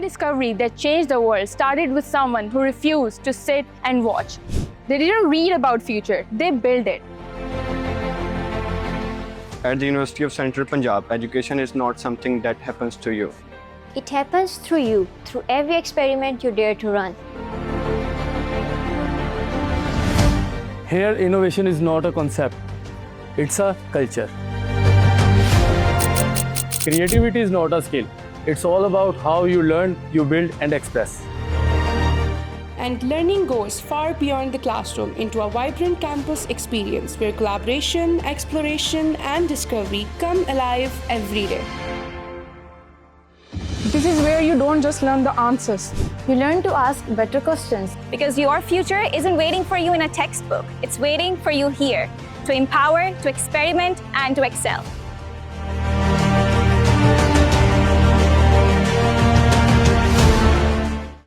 Every discovery that changed the world started with someone who refused to sit and watch. They didn't read about future, they built it. At the University of Central Punjab, education is not something that happens to you. It happens through you, through every experiment you dare to run. Here, innovation is not a concept, it's a culture. Creativity is not a skill, it's all about how you learn, you build and express. And learning goes far beyond the classroom into a vibrant campus experience where collaboration, exploration, and discovery come alive every day. This is where you don't just learn the answers. You learn to ask better questions. Because your future isn't waiting for you in a textbook. It's waiting for you here to empower, to experiment, and to excel.